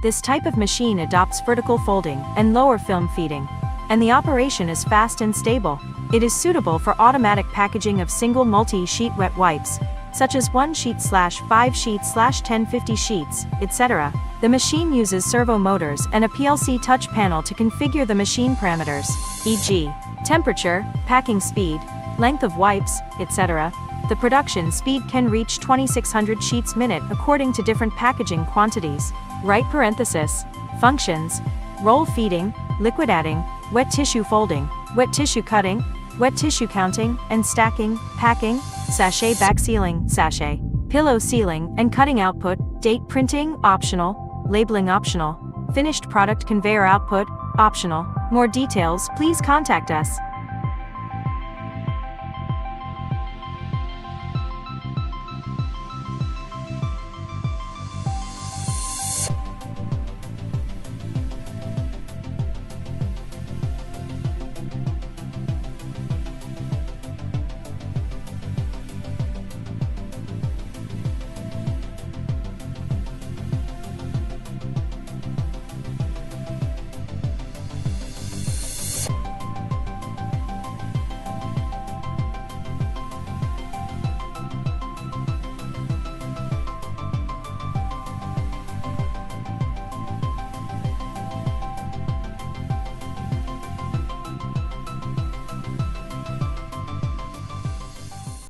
This type of machine adopts vertical folding and lower film feeding, and the operation is fast and stable. It is suitable for automatic packaging of single multi-sheet wet wipes, such as 1 sheet/5 sheets/1050 sheets, etc. The machine uses servo motors and a PLC touch panel to configure the machine parameters, e.g., temperature, packing speed, length of wipes, etc. The production speed can reach 2600 sheets minute according to different packaging quantities. Right parenthesis. Functions: roll feeding, liquid adding, wet tissue folding, wet tissue cutting, wet tissue counting and stacking, packing, sachet back sealing, sachet, pillow sealing and cutting output, date printing, optional, labeling optional, finished product conveyor output, optional. More details, please contact us.